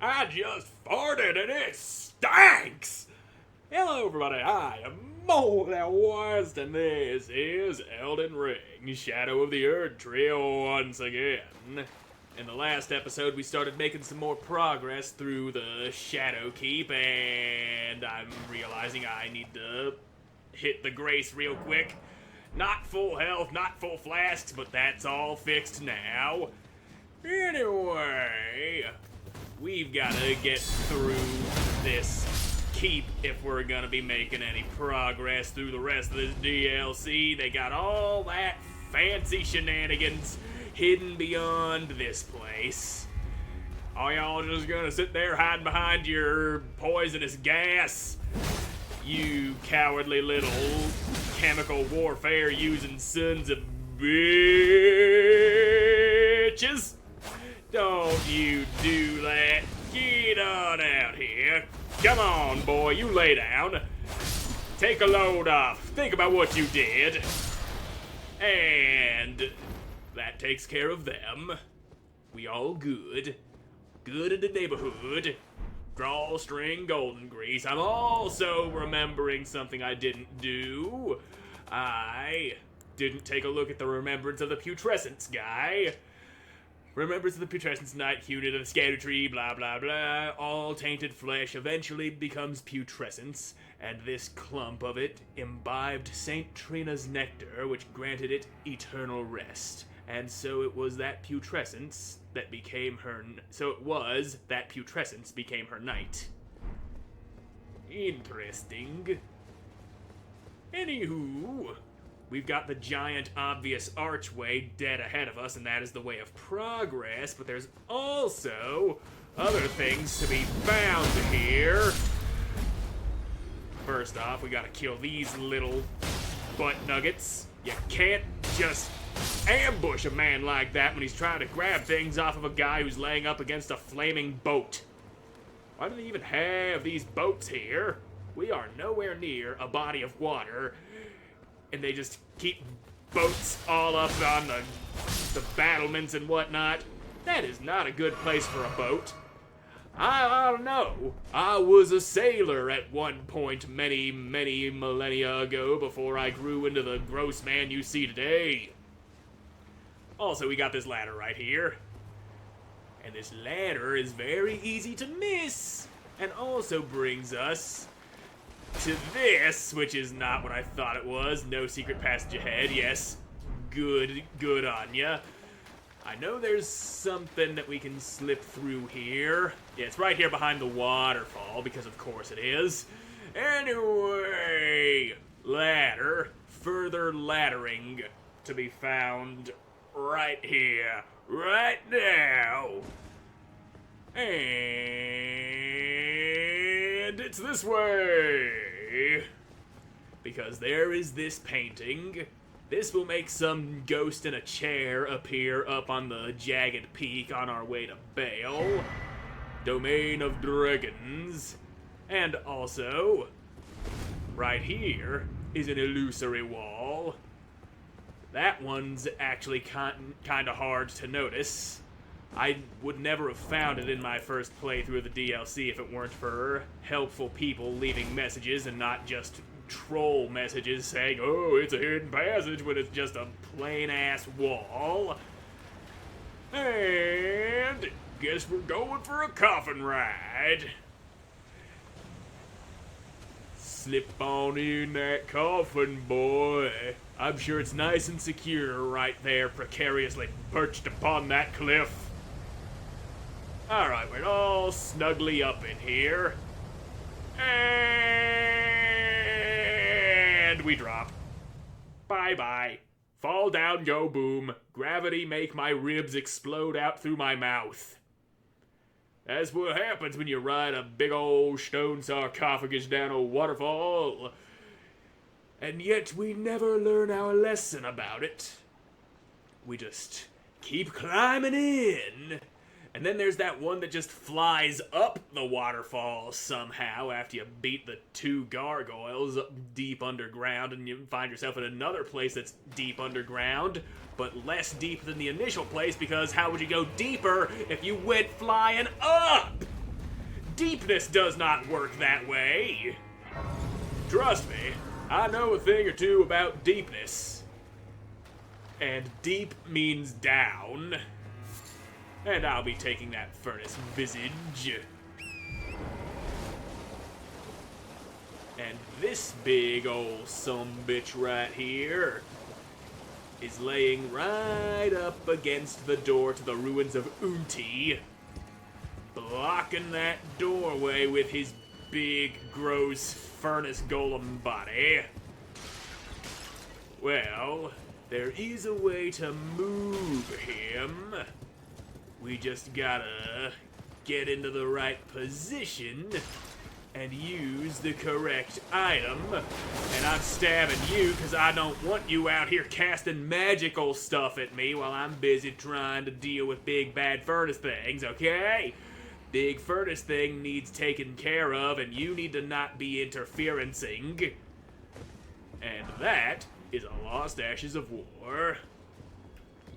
I just farted and it stinks! Hello everybody, I am Moldy, and this is Elden Ring, Shadow of the Erdtree once again. In the last episode, we started making some more progress through the Shadow Keep, and I'm realizing I need to hit the grace real quick. Not full health, not full flasks, but that's all fixed now. Anyway, we've got to get through this keep if we're gonna be making any progress through the rest of this DLC. They got all that fancy shenanigans hidden beyond this place. Are y'all just gonna sit there hiding behind your poisonous gas? You cowardly little chemical warfare using sons of bitches. Don't you do that. Get on out here. Come on, boy, you lay down. Take a load off. Think about what you did. And that takes care of them. We all good. Good in the neighborhood. Drawstring golden grease. I'm also remembering something I didn't do. I didn't take a look at the remembrance of the putrescence guy. Remembrance of the putrescence night unit of the scatter tree, blah blah blah. All tainted flesh eventually becomes putrescence, and this clump of it imbibed Saint Trina's nectar, which granted it eternal rest. And so it was that putrescence that became her. So it was that putrescence became her night. Interesting. Anywho, we've got the giant obvious archway dead ahead of us, and that is the way of progress, but there's also other things to be found here. First off, we gotta kill these little butt nuggets. You can't just ambush a man like that when he's trying to grab things off of a guy who's laying up against a flaming boat. Why do they even have these boats here? We are nowhere near a body of water, and they just keep boats all up on the battlements and whatnot. That is not a good place for a boat. I don't know. I was a sailor at one point many millennia ago before I grew into the gross man you see today. Also, we got this ladder right here. And this ladder is very easy to miss. And also brings us to this, which is not what I thought it was. No secret passage ahead. Yes, good on ya. I know there's something that we can slip through here. Yeah, it's right here behind the waterfall, because of course it is. Anyway, ladder. Further laddering to be found right here, right now. And it's this way. Because there is this painting. This will make some ghost in a chair appear up on the jagged peak on our way to Bale. Domain of Dragons. And also, right here is an illusory wall. That one's actually kind of hard to notice. I would never have found it in my first playthrough of the DLC if it weren't for helpful people leaving messages and not just troll messages saying, oh, it's a hidden passage when it's just a plain-ass wall. And guess we're going for a coffin ride. Slip on in that coffin, boy. I'm sure it's nice and secure right there, precariously perched upon that cliff. Alright, we're all snugly up in here. And we drop. Bye-bye. Fall down, go boom. Gravity make my ribs explode out through my mouth. That's what happens when you ride a big old stone sarcophagus down a waterfall. And yet we never learn our lesson about it. We just keep climbing in. And then there's that one that just flies up the waterfall somehow after you beat the two gargoyles up deep underground, and you find yourself in another place that's deep underground, but less deep than the initial place, because how would you go deeper if you went flying up? Deepness does not work that way. Trust me, I know a thing or two about deepness. And deep means down. And I'll be taking that furnace visage. And this big old sumbitch right here is laying right up against the door to the ruins of Unti, blocking that doorway with his big, gross furnace golem body. Well, there is a way to move him. We just gotta get into the right position and use the correct item. And I'm stabbing you because I don't want you out here casting magical stuff at me while I'm busy trying to deal with big bad furnace things, okay? Big furnace thing needs taken care of, and you need to not be interferencing. And that is a Lost Ashes of War.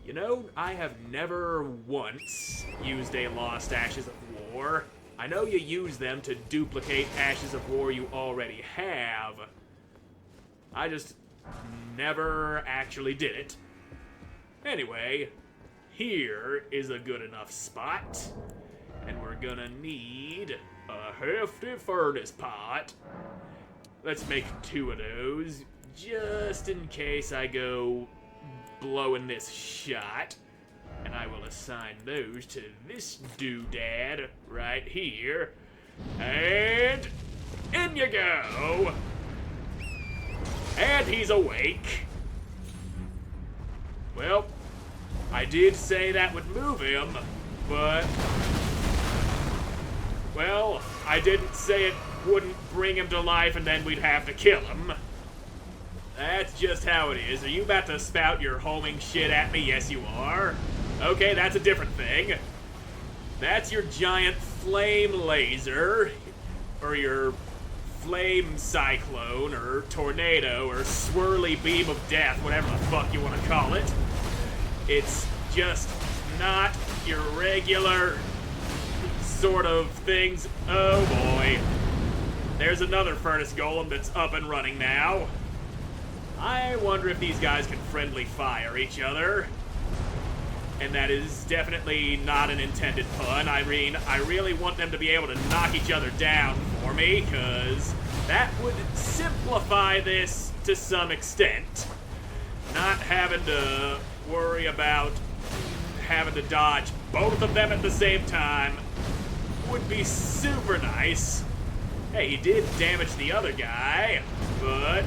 You know, I have never once used a Lost Ashes of War. I know you use them to duplicate Ashes of War you already have. I just never actually did it. Anyway, here is a good enough spot. And we're gonna need a hefty furnace pot. Let's make 2 of those, just in case I go blowing this shot. And I will assign those to this doodad right here. And in you go. And he's awake. Well, I did say that would move him, but... well, I didn't say it wouldn't bring him to life and then we'd have to kill him. That's just how it is. Are you about to spout your homing shit at me? Yes, you are. Okay, that's a different thing. That's your giant flame laser, or your flame cyclone, or tornado, or swirly beam of death, whatever the fuck you want to call it. It's just not your regular sort of things. Oh boy. There's another furnace golem that's up and running now. I wonder if these guys can friendly fire each other. And that is definitely not an intended pun. I mean, I really want them to be able to knock each other down for me, because that would simplify this to some extent. Not having to worry about having to dodge both of them at the same time would be super nice. Hey, he did damage the other guy, but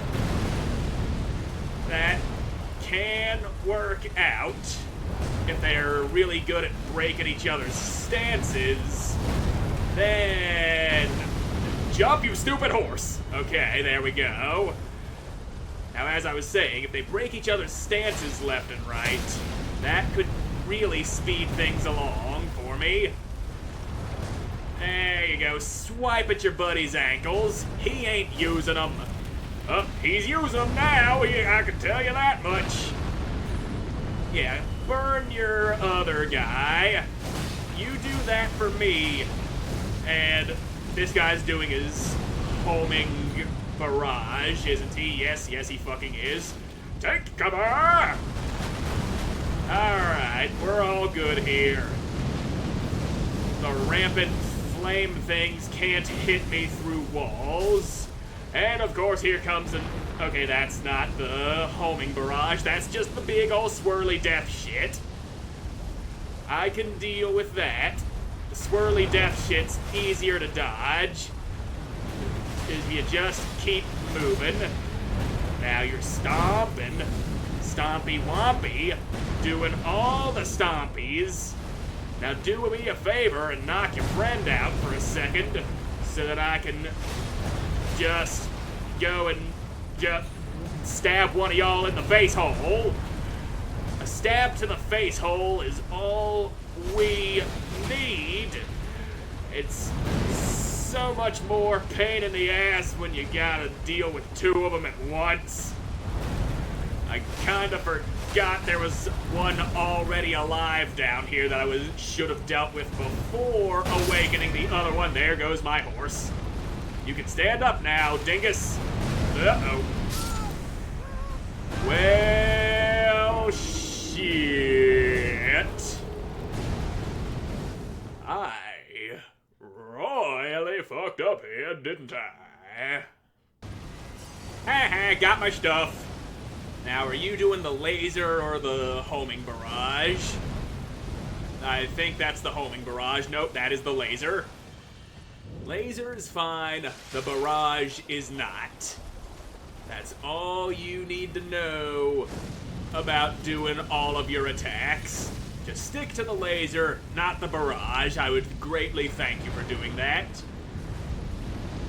that can work out. If they're really good at breaking each other's stances, then jump, you stupid horse. Okay, there we go. Now, as I was saying, if they break each other's stances left and right, that could really speed things along for me. There you go. Swipe at your buddy's ankles. He ain't using them. Oh, he's using them now. I can tell you that much. Yeah. Burn your other guy. You do that for me. And this guy's doing his homing barrage, isn't he? Yes, he fucking is. Take cover! Alright, we're all good here. The rampant flame things can't hit me through walls. And of course, here comes an... okay, that's not the homing barrage. That's just the big old swirly death shit. I can deal with that. The swirly death shit's easier to dodge. If you just keep moving. Now you're stomping. Stompy Wompy. Doing all the stompies. Now do me a favor and knock your friend out for a second so that I can just go and just stab one of y'all in the face hole. A stab to the face hole is all we need. It's so much more pain in the ass when you gotta deal with 2 of them at once. I kinda forgot there was one already alive down here that I should have dealt with before awakening the other one. There goes my horse. You can stand up now, dingus. Uh-oh. Well, shit. I royally fucked up here, didn't I? Haha, got my stuff. Now, are you doing the laser or the homing barrage? I think that's the homing barrage. Nope, that is the laser. Laser is fine. The barrage is not. That's all you need to know about doing all of your attacks. Just stick to the laser, not the barrage. I would greatly thank you for doing that.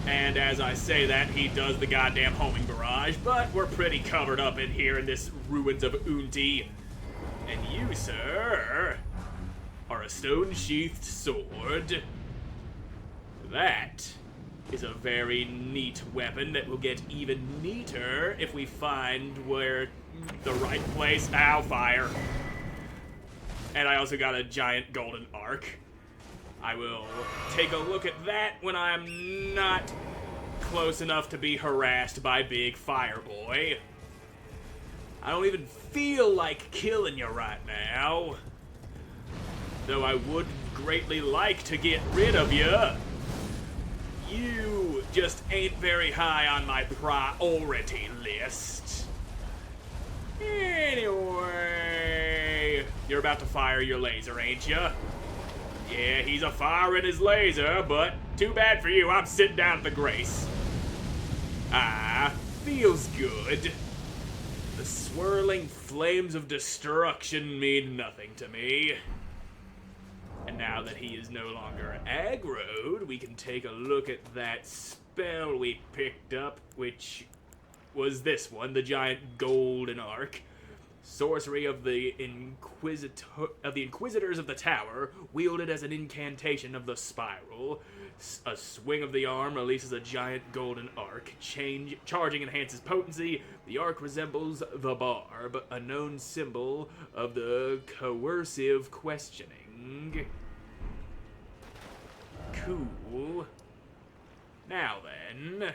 And as I say that, he does the goddamn homing barrage, but we're pretty covered up in here in this ruins of Unti. And you, sir, are a stone-sheathed sword. That is a very neat weapon that will get even neater if we find where the right place. Ow, fire. And I also got a giant golden arc. I will take a look at that when I'm not close enough to be harassed by Big Fireboy. I don't even feel like killing you right now. Though I would greatly like to get rid of you. You just ain't very high on my priority list. Anyway, you're about to fire your laser, ain't you? Yeah, he's a firing his laser, but too bad for you, I'm sitting down at the grace. Ah, feels good. The swirling flames of destruction mean nothing to me. And now that he is no longer aggroed, we can take a look at that spell we picked up, which was this one, the giant golden arc. Sorcery of the Inquisitors of the Tower, wielded as an incantation of the spiral. A swing of the arm releases a giant golden arc. Charging enhances potency. The arc resembles the barb, a known symbol of the coercive questioning. Cool. Now then,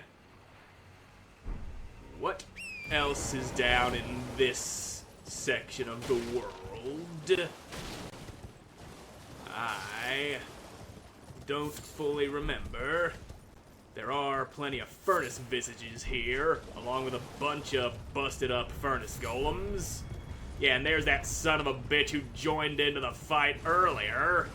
what else is down in this section of the world? I don't fully remember. There are plenty of furnace visages here, along with a bunch of busted up furnace golems. Yeah, and there's that son of a bitch who joined into the fight earlier.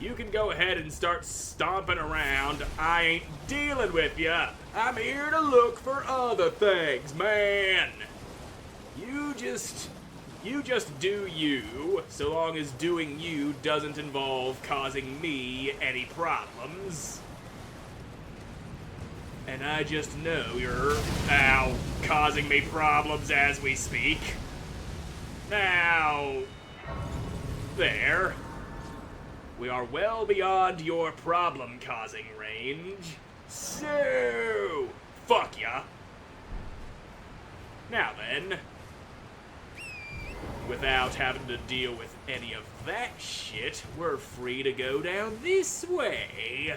You can go ahead and start stomping around. I ain't dealing with ya. I'm here to look for other things, man. You just do you, so long as doing you doesn't involve causing me any problems. And I just know you're, causing me problems as we speak. Now, there. We are well beyond your problem-causing range. So, fuck ya. Now then, without having to deal with any of that shit, we're free to go down this way.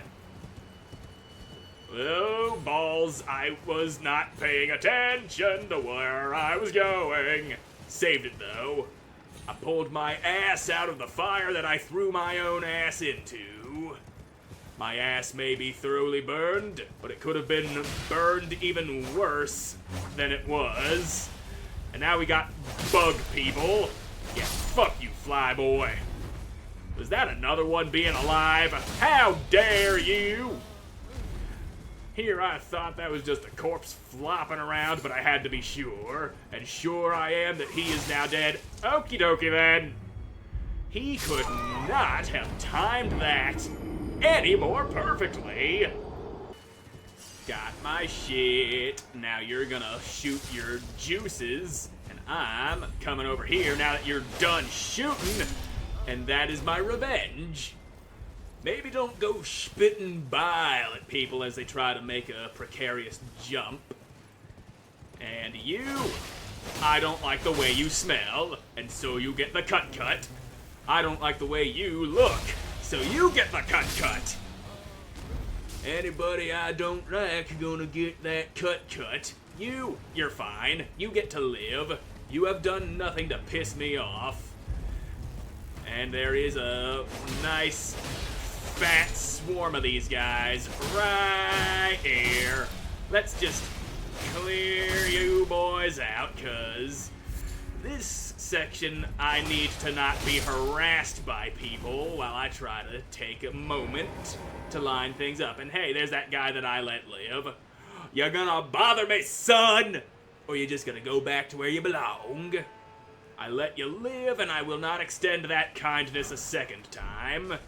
Oh, balls, I was not paying attention to where I was going. Saved it, though. I pulled my ass out of the fire that I threw my own ass into. My ass may be thoroughly burned, but it could have been burned even worse than it was. And now we got bug people. Yeah, fuck you, Flyboy. Was that another one being alive? How dare you! Here I thought that was just a corpse flopping around, but I had to be sure. And sure I am that he is now dead. Okie dokie then. He could not have timed that any more perfectly. Got my shit. Now you're gonna shoot your juices. And I'm coming over here now that you're done shooting. And that is my revenge. Maybe don't go spitting bile at people as they try to make a precarious jump. And you, I don't like the way you smell, and so you get the cut. I don't like the way you look, so you get the cut. Anybody I don't like gonna get that cut. You're fine. You get to live. You have done nothing to piss me off. And there is a nice fat swarm of these guys right here. Let's just clear you boys out, cause this section I need to not be harassed by people while I try to take a moment to line things up. And hey, there's that guy that I let live. You're gonna bother me, son, or you're just gonna go back to where you belong. I let you live, and I will not extend that kindness a second time.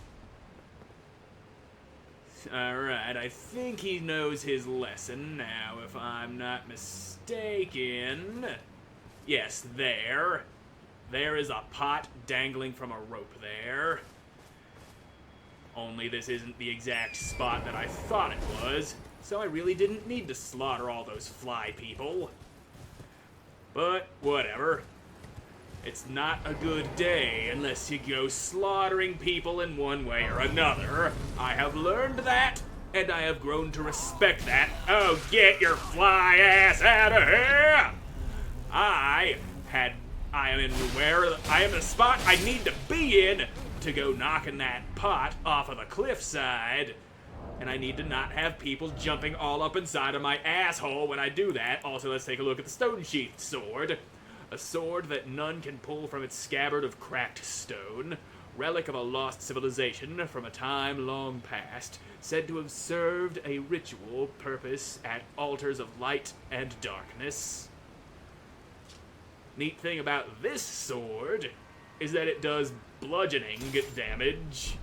Alright, I think he knows his lesson now, if I'm not mistaken. Yes, there. There is a pot dangling from a rope there. Only this isn't the exact spot that I thought it was, so I really didn't need to slaughter all those fly people. But whatever. It's not a good day unless you go slaughtering people in one way or another. I have learned that, and I have grown to respect that. Oh, get your fly ass out of here! I am the spot I need to be in to go knocking that pot off of the cliffside. And I need to not have people jumping all up inside of my asshole when I do that. Also, let's take a look at the stone-sheathed sword. A sword that none can pull from its scabbard of cracked stone. Relic of a lost civilization from a time long past. Said to have served a ritual purpose at altars of light and darkness. Neat thing about this sword is that it does bludgeoning damage.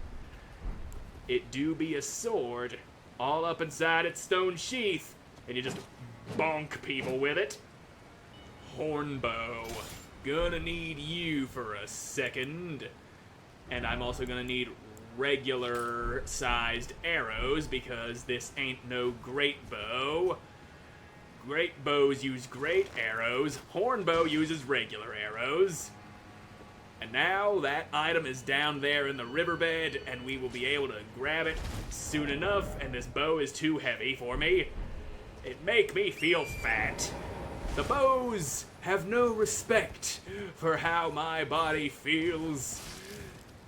It do be a sword all up inside its stone sheath, and you just bonk people with it. Hornbow. Gonna need you for a second. And I'm also gonna need regular sized arrows because this ain't no great bow. Great bows use great arrows. Hornbow uses regular arrows. And now that item is down there in the riverbed, and we will be able to grab it soon enough, and this bow is too heavy for me. It make me feel fat. The bows have no respect for how my body feels.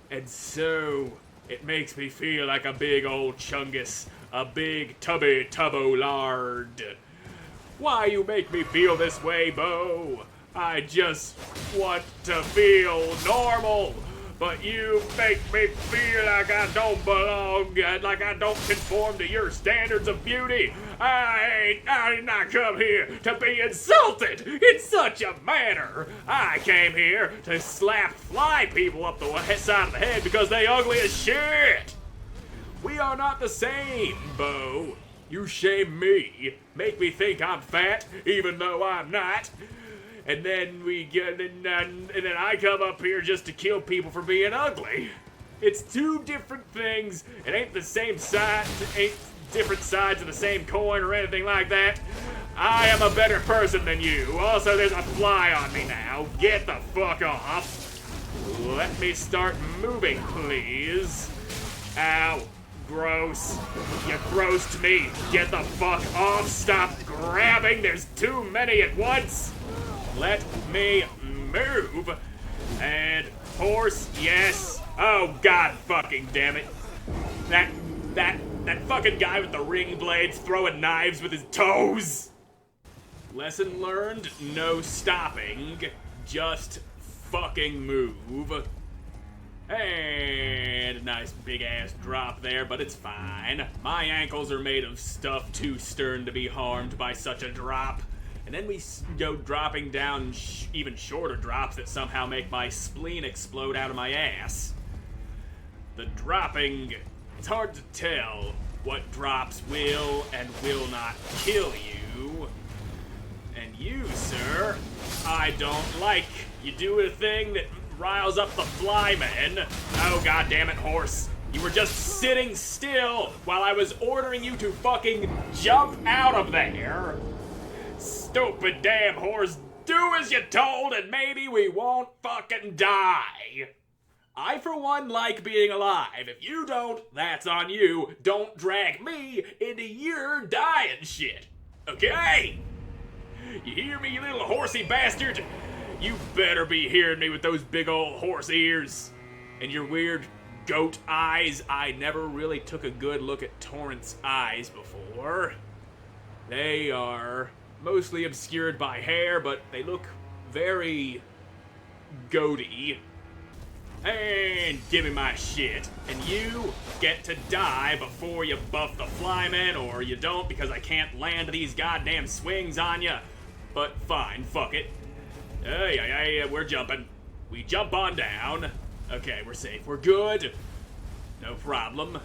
And so, it makes me feel like a big old chungus, a big tubby tubbo lard. Why you make me feel this way, Bo? I just want to feel normal, but you make me feel like I don't belong, like I don't conform to your standards of beauty. I did not come here to be insulted in such a manner. I came here to slap fly people up the side of the head because they ugly as shit. We are not the same, Bo. You shame me, make me think I'm fat, even though I'm not. And then and then I come up here just to kill people for being ugly. It's two different things. It ain't the same side, ain't different sides of the same coin or anything like that. I am a better person than you. Also, there's a fly on me now. Get the fuck off. Let me start moving, please. Ow. Gross. You grossed me. Get the fuck off. Stop grabbing. There's too many at once. Let me move. And horse, yes. Oh, God fucking damn it. That fucking guy with the ring blades throwing knives with his toes. Lesson learned, no stopping. Just fucking move. And a nice big ass drop there, but it's fine. My ankles are made of stuff too stern to be harmed by such a drop. And then we go dropping down even shorter drops that somehow make my spleen explode out of my ass. The dropping, it's hard to tell what drops will and will not kill you. And you, sir, I don't like. You do a thing that riles up the flymen. Oh, god damn it, horse. You were just sitting still while I was ordering you to fucking jump out of there. Stupid damn horse do as you're told and maybe we won't fucking die. I, for one, like being alive. If you don't, that's on you. Don't drag me into your dying shit. Okay? You hear me, you little horsey bastard? You better be hearing me with those big old horse ears and your weird goat eyes. I never really took a good look at Torrent's eyes before. They are mostly obscured by hair, but they look very goaty. And give me my shit. And you get to die before you buff the flyman, or you don't because I can't land these goddamn swings on you. But fine, fuck it. Hey, we're jumping. We jump on down. Okay, we're safe. We're good. No problem.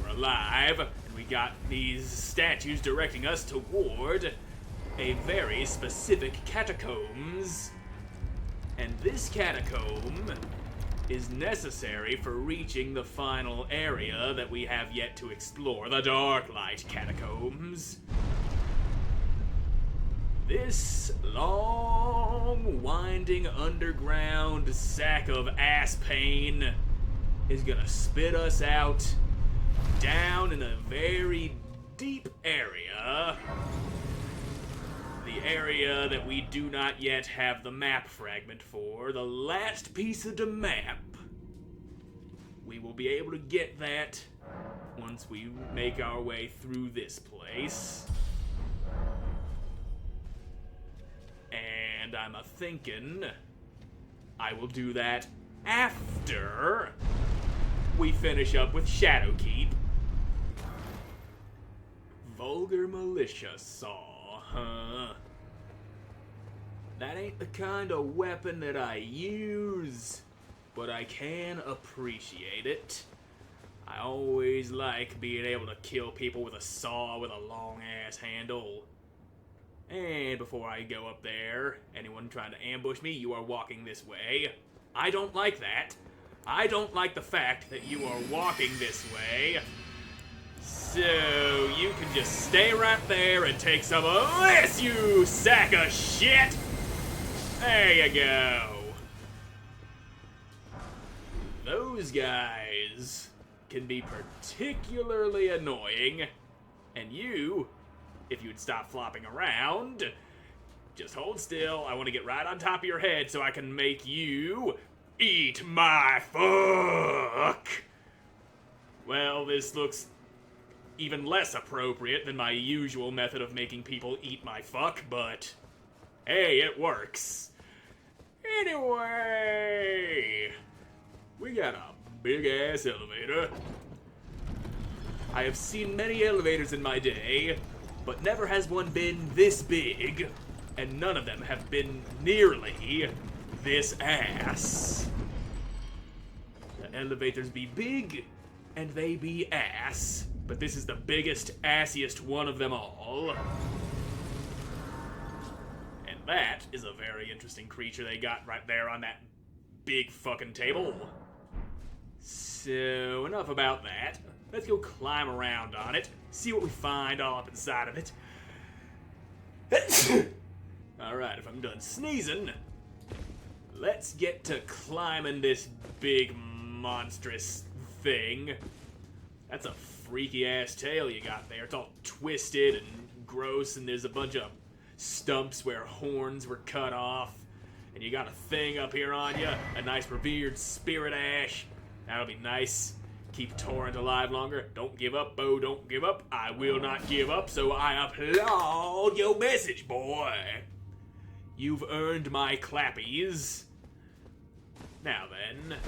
We're alive. And we got these statues directing us toward a very specific catacombs. And this catacomb is necessary for reaching the final area that we have yet to explore, the Darklight Catacombs. This long, winding underground sack of ass pain is gonna spit us out down in a very deep area. The area that we do not yet have the map fragment for, the last piece of the map. We will be able to get that once we make our way through this place. And I'm a-thinking I will do that after we finish up with Shadowkeep. Vulgar militia saw, huh? That ain't the kind of weapon that I use, but I can appreciate it. I always like being able to kill people with a saw with a long-ass handle. And before I go up there, anyone trying to ambush me, you are walking this way. I don't like that. I don't like the fact that you are walking this way. So you can just stay right there and take some of this, you sack of shit! There you go. Those guys can be particularly annoying. And you, if you would stop flopping around, just hold still. I want to get right on top of your head so I can make you eat my fuck. Well, this looks even less appropriate than my usual method of making people eat my fuck, but hey, it works. Anyway, we got a big-ass elevator. I have seen many elevators in my day, but never has one been this big, and none of them have been nearly this ass. The elevators be big, and they be ass, but this is the biggest, assiest one of them all. And that is a very interesting creature they got right there on that big fucking table. So, enough about that. Let's go climb around on it, see what we find all up inside of it. Alright, if I'm done sneezing, let's get to climbing this big, monstrous thing. That's a freaky-ass tail you got there. It's all twisted and gross, and there's a bunch of stumps where horns were cut off. And you got a thing up here on you, a nice revered spirit ash. That'll be nice. Keep Torrent alive longer. Don't give up, Bo, don't give up. I will not give up, so I applaud your message, boy. You've earned my clappies. Now then,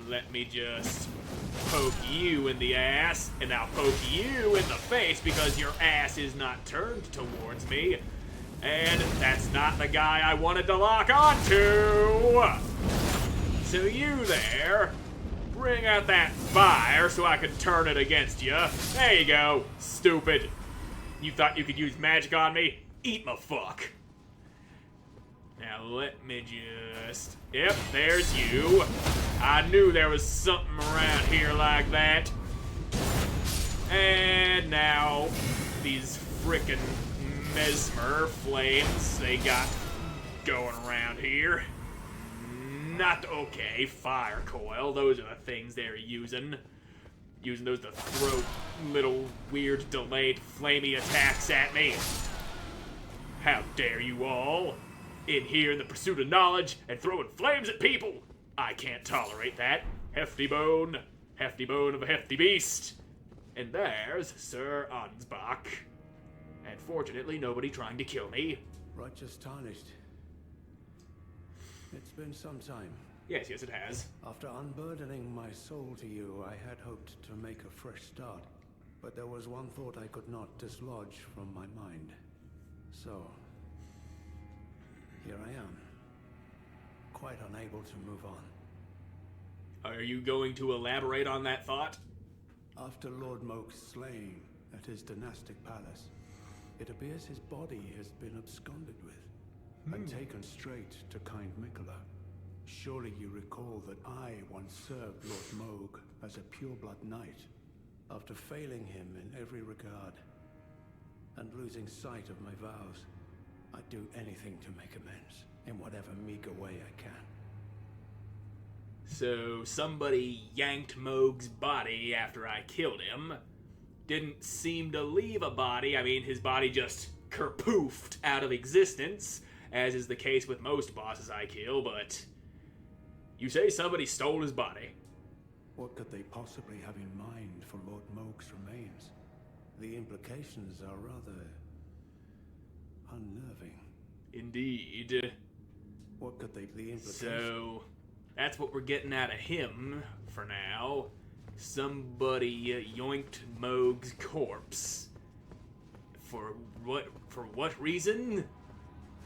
let me just poke you in the ass, and I'll poke you in the face because your ass is not turned towards me. And that's not the guy I wanted to lock onto. So you there, bring out that fire so I can turn it against you. There you go, stupid. You thought you could use magic on me? Eat my fuck. Now let me just... Yep, there's you. I knew there was something around here like that. And now these frickin' mesmer flames they got going around here. Not okay. Fire coil. Those are the things they're using. Using those to throw little weird delayed flamey attacks at me. How dare you all? In here in the pursuit of knowledge and throwing flames at people. I can't tolerate that. Hefty bone of a hefty beast. And there's Sir Ansbach. And fortunately, nobody trying to kill me. Righteous tarnished. It's been some time. Yes, it has. After unburdening my soul to you, I had hoped to make a fresh start. But there was one thought I could not dislodge from my mind. So, here I am. Quite unable to move on. Are you going to elaborate on that thought? After Lord Mohg's slaying at his dynastic palace, it appears his body has been absconded with and taken straight to kind Mikola. Surely you recall that I once served Lord Mohg as a pureblood knight. After failing him in every regard and losing sight of my vows, I'd do anything to make amends in whatever meager way I can. So somebody yanked Mohg's body after I killed him. Didn't seem to leave a body. I mean, his body just kerpoofed out of existence, as is the case with most bosses I kill, but you say somebody stole his body. What could they possibly have in mind for Lord Mohg's remains? The implications are rather unnerving. Indeed. What could they be? So, that's what we're getting out of him for now. Somebody yoinked Mohg's corpse. For what reason?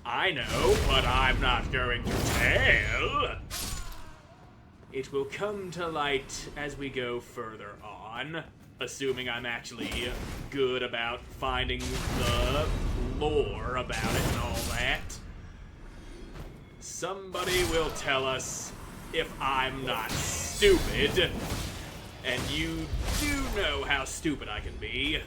I know, but I'm not going to tell. It will come to light as we go further on, assuming I'm actually good about finding the lore about it and all that. Somebody will tell us if I'm not stupid, and you do know how stupid I can be.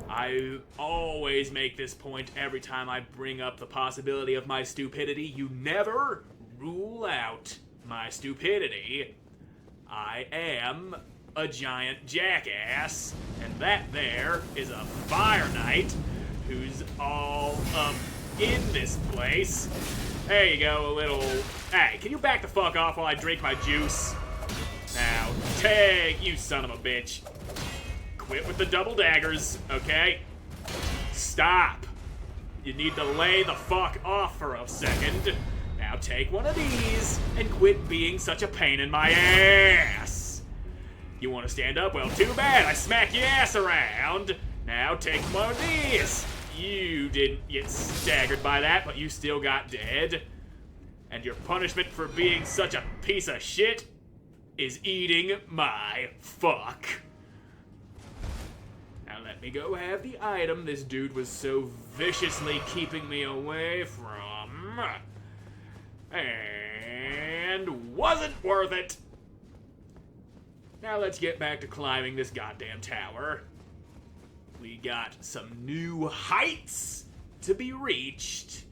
I always make this point every time I bring up the possibility of my stupidity. You never rule out my stupidity. I am a giant jackass, and that there is a fire knight who's all up in this place. There you go, a little... Hey, can you back the fuck off while I drink my juice? Now, take, you son of a bitch. Quit with the double daggers, okay? Stop. You need to lay the fuck off for a second. Now take one of these and quit being such a pain in my ass. You want to stand up? Well, too bad. I smack your ass around. Now take one of these. You didn't get staggered by that, but you still got dead. And your punishment for being such a piece of shit is eating my fuck. Now let me go have the item this dude was so viciously keeping me away from. And wasn't worth it. Now let's get back to climbing this goddamn tower. We got some new heights to be reached.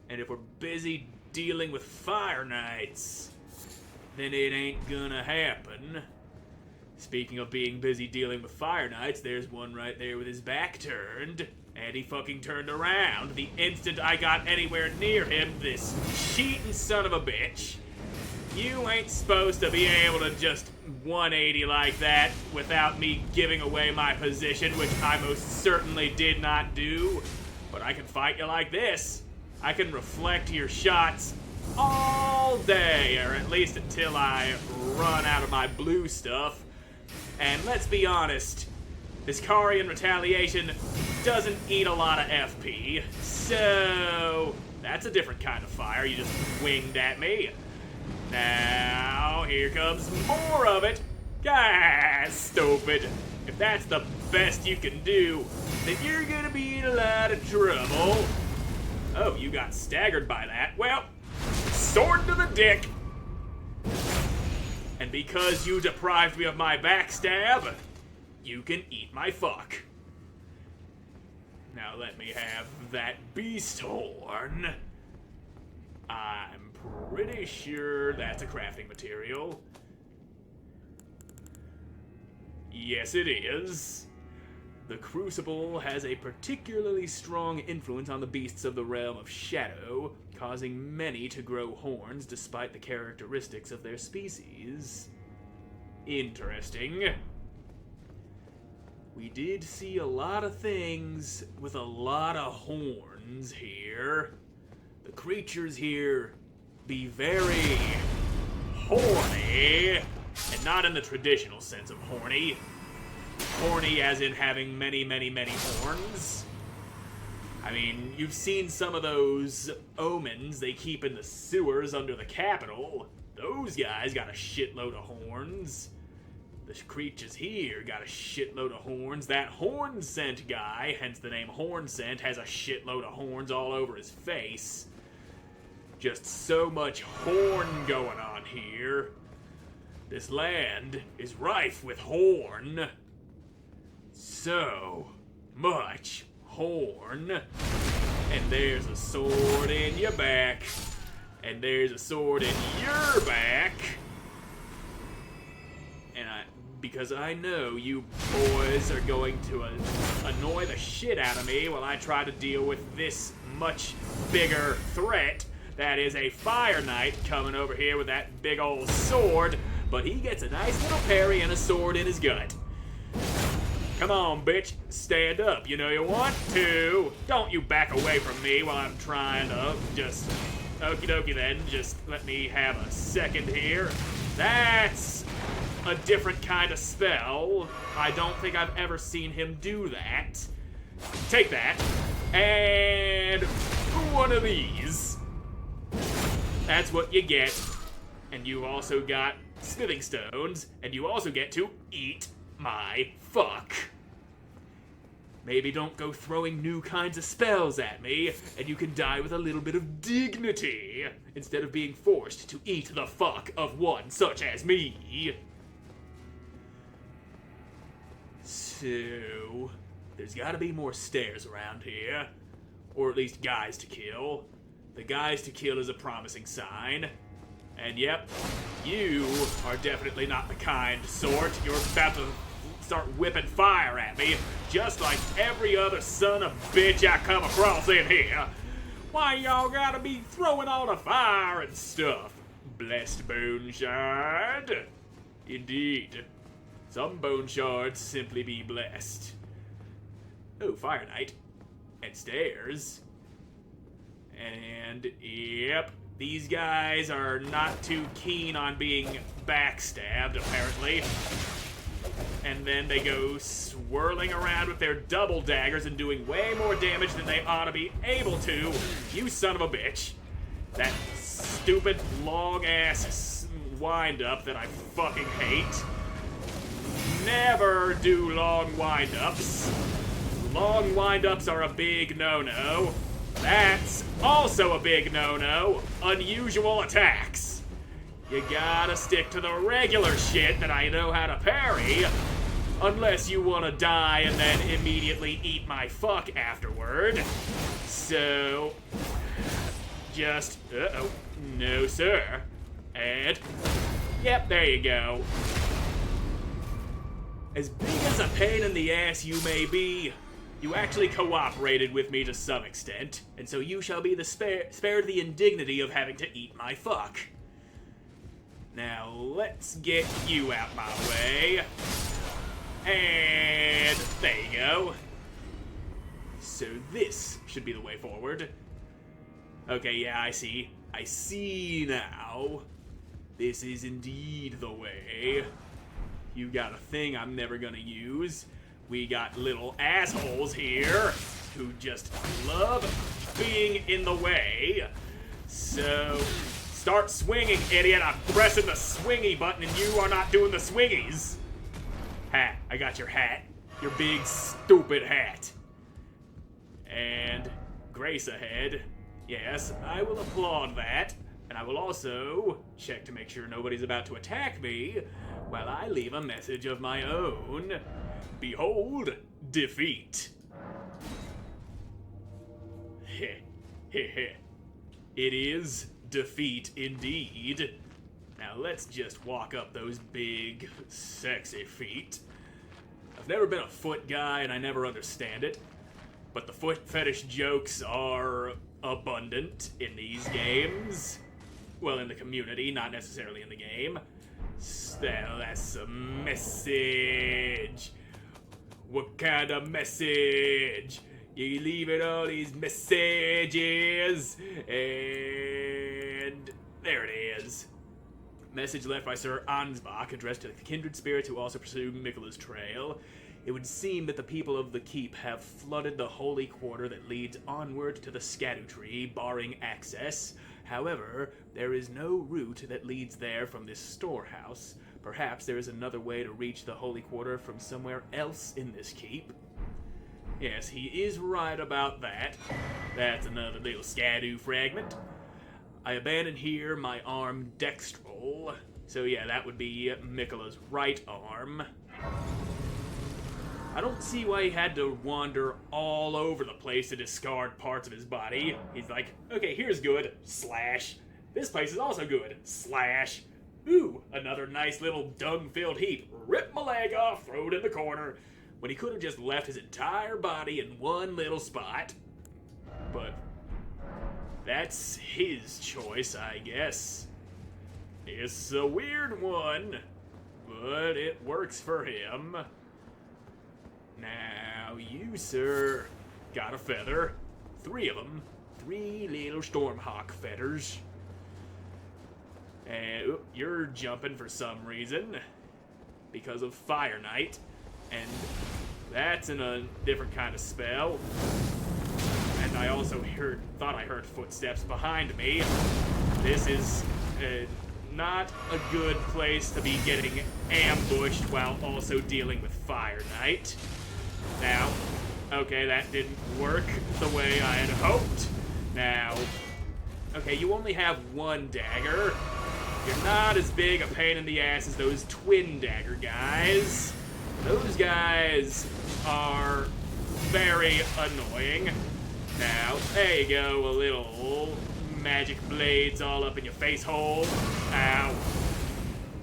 And if we're busy dealing with fire knights, then it ain't gonna happen. Speaking of being busy dealing with fire knights, there's one right there with his back turned. And he fucking turned around the instant I got anywhere near him, this cheating son of a bitch. You ain't supposed to be able to just 180 like that without me giving away my position, which I most certainly did not do. But I can fight you like this. I can reflect your shots all day, or at least until I run out of my blue stuff. And let's be honest, this Karian retaliation doesn't eat a lot of FP, so that's a different kind of fire you just winged at me. Now, here comes more of it. Guys, stupid. If that's the best you can do, then you're gonna be in a lot of trouble. Oh, you got staggered by that. Well, sword to the dick. And because you deprived me of my backstab, you can eat my fuck. Now let me have that beast horn. I'm pretty sure that's a crafting material. Yes, it is. The Crucible has a particularly strong influence on the beasts of the realm of Shadow, causing many to grow horns despite the characteristics of their species. Interesting. We did see a lot of things with a lot of horns here. The creatures here be very horny, and not in the traditional sense of horny. Horny as in having many, many, many horns. I mean, you've seen some of those omens they keep in the sewers under the Capitol. Those guys got a shitload of horns. The creatures here got a shitload of horns. That horn scent guy, hence the name Horn Scent, has a shitload of horns all over his face. Just so much horn going on here. This land is rife with horn. So much horn. And there's a sword in your back. And there's a sword in your back. And because I know you boys are going to annoy the shit out of me while I try to deal with this much bigger threat. That is a Fire Knight coming over here with that big old sword, but he gets a nice little parry and a sword in his gut. Come on, bitch, stand up. You know you want to. Don't you back away from me while I'm trying to just... Okie dokie then, just let me have a second here. That's a different kind of spell. I don't think I've ever seen him do that. Take that. And one of these. That's what you get. And you also got smithing stones, and you also get to eat my fuck. Maybe don't go throwing new kinds of spells at me, and you can die with a little bit of dignity, instead of being forced to eat the fuck of one such as me. So, there's gotta be more stairs around here, or at least guys to kill. The guys to kill is a promising sign. And yep, you are definitely not the kind sort. You're about to start whipping fire at me, just like every other son of a bitch I come across in here. Why y'all gotta be throwing all the fire and stuff? Blessed bone shard. Indeed. Some bone shards simply be blessed. Oh, Fire Knight. And stairs. And, yep, these guys are not too keen on being backstabbed, apparently. And then they go swirling around with their double daggers and doing way more damage than they ought to be able to. You son of a bitch. That stupid, long-ass wind-up that I fucking hate. Never do long wind-ups. Long wind-ups are a big no-no. That's also a big no-no. Unusual attacks. You gotta stick to the regular shit that I know how to parry. Unless you wanna die and then immediately eat my fuck afterward. So... just... uh-oh. No, sir. And... yep, there you go. As big as a pain in the ass you may be, you actually cooperated with me to some extent, and so you shall be spared the indignity of having to eat my fuck. Now, let's get you out my way. And there you go. So this should be the way forward. Okay, yeah, I see. I see now. This is indeed the way. You got a thing I'm never gonna use. We got little assholes here who just love being in the way. So, start swinging, idiot. I'm pressing the swingy button and you are not doing the swingies. Hat. I got your hat. Your big, stupid hat. And Grace ahead. Yes, I will applaud that. And I will also check to make sure nobody's about to attack me while I leave a message of my own. Behold, defeat. Heh. It is defeat indeed. Now let's just walk up those big, sexy feet. I've never been a foot guy and I never understand it, but the foot fetish jokes are abundant in these games. Well, in the community, not necessarily in the game. So that's a message. What kind of message? You leaving all these messages, and there it is. Message left by Sir Ansbach, addressed to the kindred spirits who also pursue Miquella's trail. It would seem that the people of the keep have flooded the holy quarter that leads onward to the Erdtree, barring access. However, there is no route that leads there from this storehouse. Perhaps there is another way to reach the holy quarter from somewhere else in this keep. Yes, he is right about that. That's another little Skadu fragment. I abandon here my arm dextral. So yeah, that would be Miquella's right arm. I don't see why he had to wander all over the place to discard parts of his body. He's like, okay, here's good, slash. This place is also good, slash. Ooh, another nice little dung-filled heap. Rip my leg off, throw it in the corner. When he could have just left his entire body in one little spot. But that's his choice, I guess. It's a weird one, but it works for him. Now, you, sir, got a feather. 3 of them. 3 little Stormhawk feathers. And you're jumping for some reason. Because of Fire Knight. And that's in a different kind of spell. And I also thought I heard footsteps behind me. This is not a good place to be getting ambushed while also dealing with Fire Knight. Now, okay, that didn't work the way I had hoped. Now, okay, you only have 1 dagger. You're not as big a pain in the ass as those twin dagger guys. Those guys are very annoying. Now, there you go, a little magic blades all up in your face hole. Ow.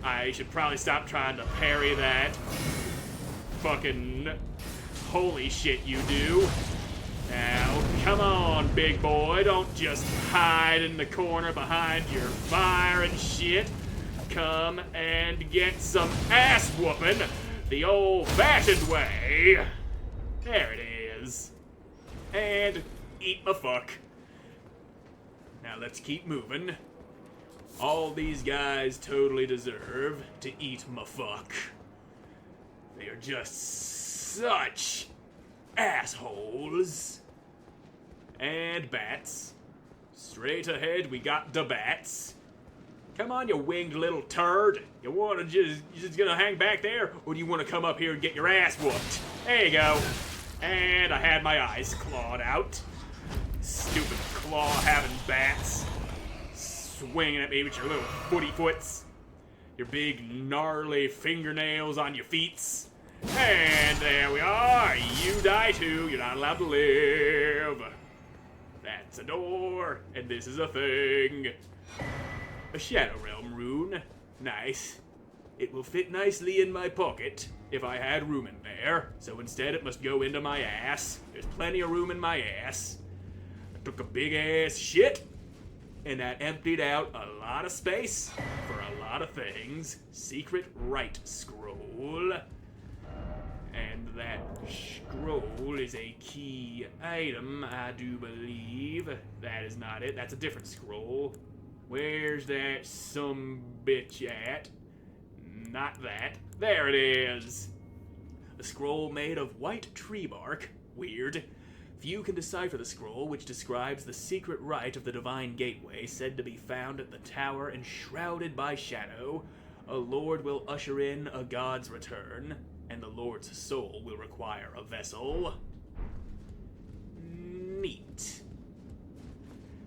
I should probably stop trying to parry that. Fucking holy shit you do. Now, come on, big boy. Don't just hide in the corner behind your fire and shit. Come and get some ass whooping the old-fashioned way. There it is. And eat my fuck. Now let's keep moving. All these guys totally deserve to eat my fuck. They are just such assholes. And bats. Straight ahead, we got the bats. Come on, you winged little turd. You wanna you just gonna hang back there? Or do you wanna come up here and get your ass whooped? There you go. And I had my eyes clawed out. Stupid claw-having bats. Swinging at me with your little footy foots. Your big gnarly fingernails on your feets. And there we are. You die too. You're not allowed to live. That's a door. And this is a thing. A Shadow Realm rune. Nice. It will fit nicely in my pocket if I had room in there. So instead it must go into my ass. There's plenty of room in my ass. I took a big ass shit. And that emptied out a lot of space for a lot of things. Secret Rite Scroll. And that scroll is a key item, I do believe. That is not it. That's a different scroll. Where's that sumbitch at? Not that. There it is. A scroll made of white tree bark. Weird. Few can decipher the scroll, which describes the secret rite of the Divine Gateway, said to be found at the tower enshrouded by shadow. A lord will usher in a god's return, and the lord's soul will require a vessel. Neat.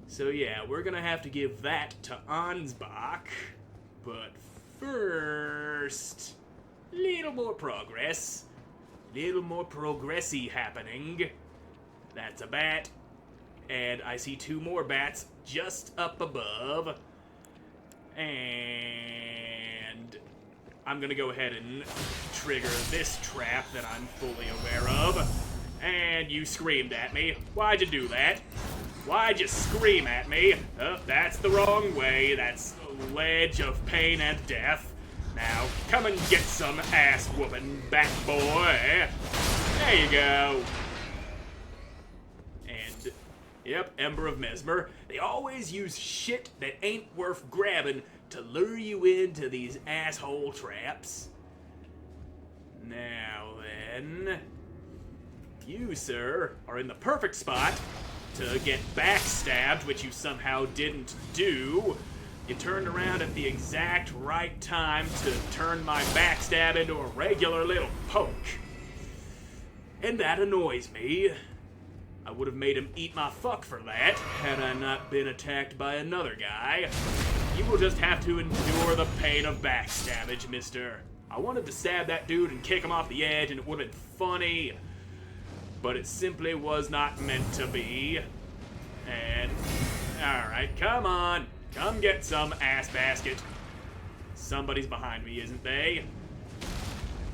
So yeah, we're gonna have to give that to Ansbach, but first, little more progress. Little more progressy happening. That's a bat. And I see 2 more bats just up above. And I'm gonna go ahead and trigger this trap that I'm fully aware of. And you screamed at me. Why'd you do that? Why'd you scream at me? Oh, that's the wrong way. That's the ledge of pain and death. Now, come and get some ass whooping, bat boy. There you go. And, yep, Ember of Mesmer. They always use shit that ain't worth grabbing to lure you into these asshole traps. Now then, you, sir, are in the perfect spot to get backstabbed, which you somehow didn't do. You turned around at the exact right time to turn my backstab into a regular little poke. And that annoys me. I would have made him eat my fuck for that, had I not been attacked by another guy. You will just have to endure the pain of backstabbage, mister. I wanted to stab that dude and kick him off the edge, and it would have been funny. But it simply was not meant to be. And, alright, come on. Come get some, ass basket. Somebody's behind me, isn't they?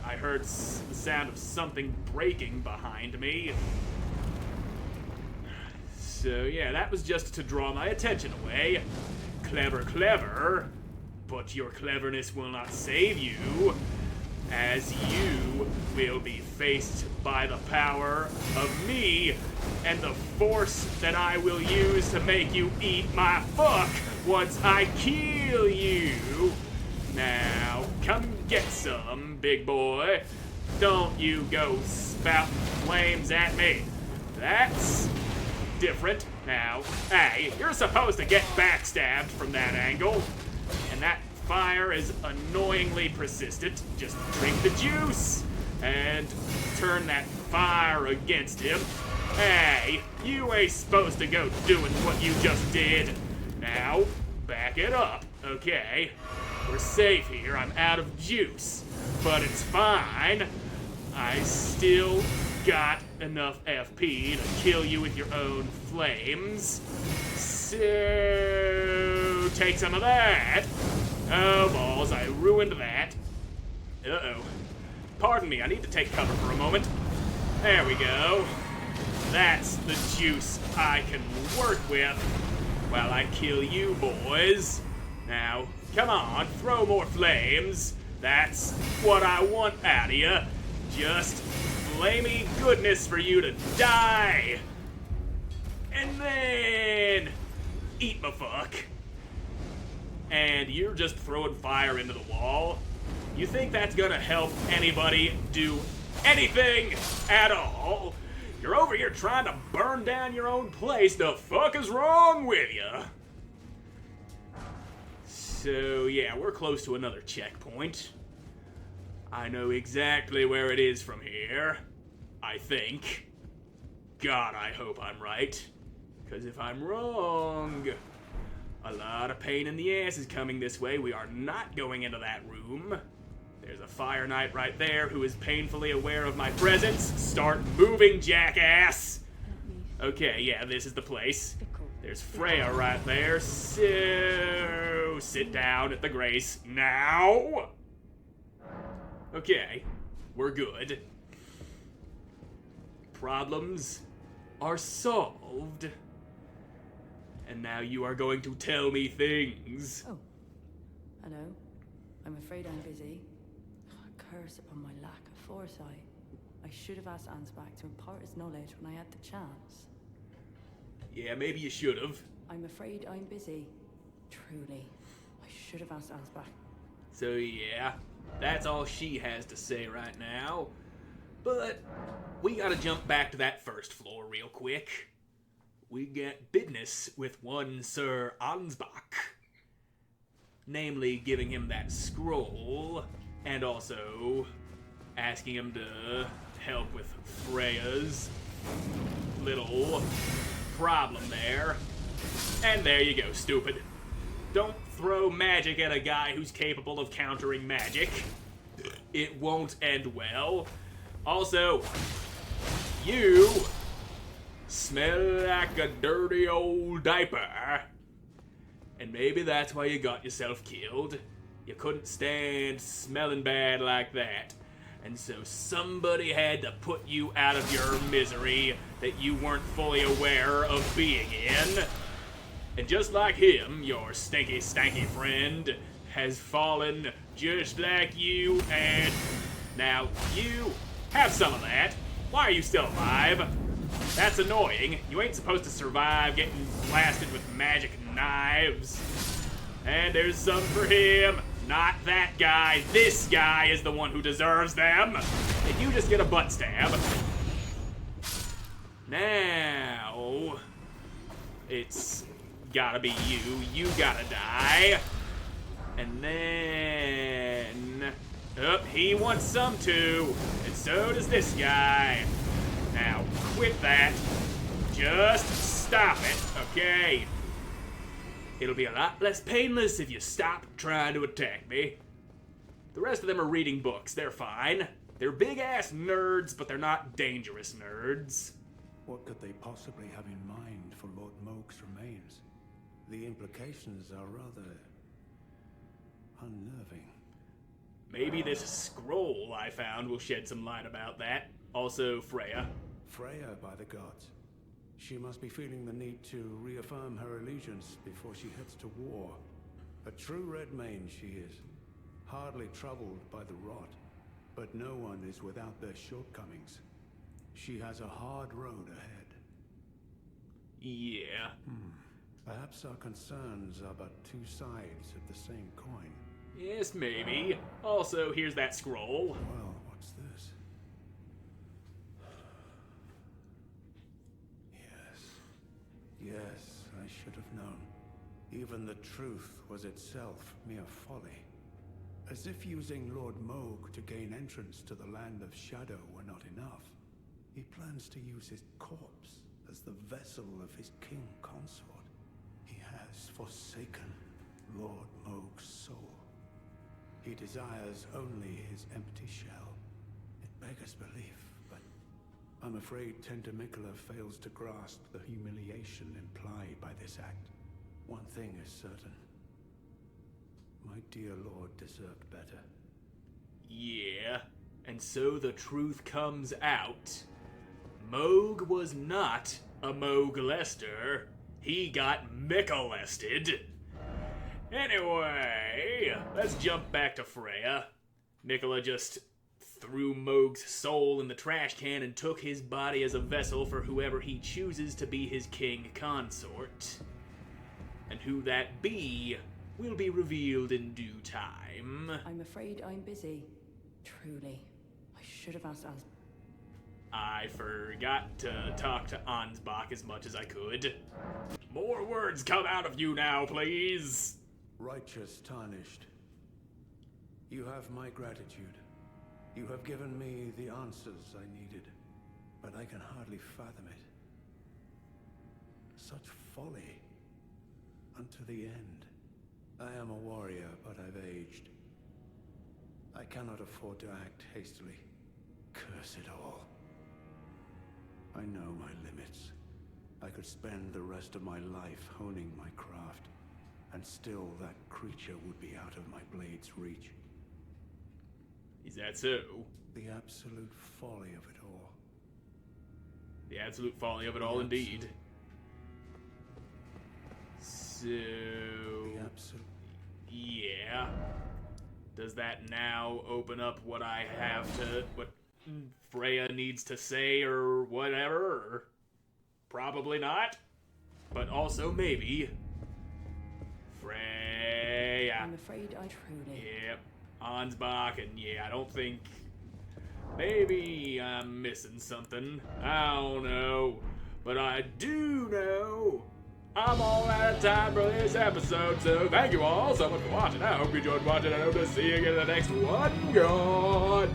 I heard the sound of something breaking behind me. So, yeah, that was just to draw my attention away. Clever, clever. But your cleverness will not save you, as you will be faced by the power of me and the force that I will use to make you eat my fuck once I kill you. Now, come get some, big boy. Don't you go spouting flames at me. That's different. Now, hey, you're supposed to get backstabbed from that angle, and that fire is annoyingly persistent. Just drink the juice and turn that fire against him. Hey, you ain't supposed to go doing what you just did. Now, back it up, okay? We're safe here. I'm out of juice, but it's fine. I still got enough FP to kill you with your own flames. So, take some of that. Oh, balls, I ruined that. Uh-oh. Pardon me, I need to take cover for a moment. There we go. That's the juice I can work with while I kill you boys. Now, come on, throw more flames. That's what I want out of you. Just flamey goodness for you to die. And then eat my fuck. And you're just throwing fire into the wall. You think that's gonna help anybody do anything at all? You're over here trying to burn down your own place. The fuck is wrong with you? So yeah, we're close to another checkpoint. I know exactly where it is from here. I think. God, I hope I'm right. Because if I'm wrong, a lot of pain in the ass is coming this way. We are not going into that room. There's a fire knight right there who is painfully aware of my presence. Start moving, jackass! Okay, yeah, this is the place. There's Freya right there. So, sit down at the grace now. Okay, we're good. Problems are solved. And now you are going to tell me things. Oh, hello. I'm afraid I'm busy. Curse upon my lack of foresight. I should have asked Ansbach to impart his knowledge when I had the chance. Yeah, maybe you should have. I'm afraid I'm busy. Truly. I should have asked Ansbach. So yeah, that's all she has to say right now. But we gotta jump back to that first floor real quick. We get business with one Sir Ansbach. Namely, giving him that scroll, and also asking him to help with Freya's little problem there. And there you go, stupid. Don't throw magic at a guy who's capable of countering magic. It won't end well. Also, you Smell like a dirty old diaper. And maybe that's why you got yourself killed. You couldn't stand smelling bad like that. And so somebody had to put you out of your misery that you weren't fully aware of being in. And just like him, your stinky, stanky friend has fallen just like you, and now you have some of that. Why are you still alive? That's annoying. You ain't supposed to survive getting blasted with magic knives. And there's some for him. Not that guy. This guy is the one who deserves them. And you just get a butt stab. Now, it's gotta be you. You gotta die. And then... oh, he wants some too. And so does this guy. Now, quit that. Just stop it, okay? It'll be a lot less painless if you stop trying to attack me. The rest of them are reading books. They're fine. They're big-ass nerds, but they're not dangerous nerds. What could they possibly have in mind for Lord Mohg's remains? The implications are rather unnerving. Maybe this scroll I found will shed some light about that. Also, Freya. Freya, by the gods. She must be feeling the need to reaffirm her allegiance before she heads to war. A true Redmane she is, hardly troubled by the rot. But no one is without their shortcomings. She has a hard road ahead. Yeah. Perhaps our concerns are but two sides of the same coin. Yes, maybe. Also, here's that scroll. Well, what's this? Yes, I should have known. Even the truth was itself mere folly. As if using Lord Mohg to gain entrance to the land of shadow were not enough. He plans to use his corpse as the vessel of his king consort. He has forsaken Lord Mohg's soul. He desires only his empty shell. It beggars belief, but I'm afraid Tender Mikola fails to grasp the humiliation implied by this act. One thing is certain. My dear lord deserved better. Yeah, and so the truth comes out. Mohg was not a Mohg Lester. He got Mikolasted. Anyway, let's jump back to Freya. Mikola just threw Mohg's soul in the trash can and took his body as a vessel for whoever he chooses to be his king consort. And who that be will be revealed in due time. I'm afraid I'm busy. Truly. I should have asked Az. I forgot to talk to Ansbach as much as I could. More words come out of you now, please. Righteous Tarnished. You have my gratitude. You have given me the answers I needed, but I can hardly fathom it. Such folly. Unto the end. I am a warrior, but I've aged. I cannot afford to act hastily. Curse it all. I know my limits. I could spend the rest of my life honing my craft, and still that creature would be out of my blade's reach. Is that so? The absolute folly of it all. The absolute folly of it all, indeed. So... The absolute... yeah. Does that now open up what I have to... what Freya needs to say or whatever? Or probably not. But also maybe. Freya. I'm afraid I truly... Yep. Ansbach, and yeah, I don't think... maybe I'm missing something. I don't know. But I do know I'm all out of time for this episode, so thank you all so much for watching. I hope you enjoyed watching. I hope to see you again in the next one. Goodbye!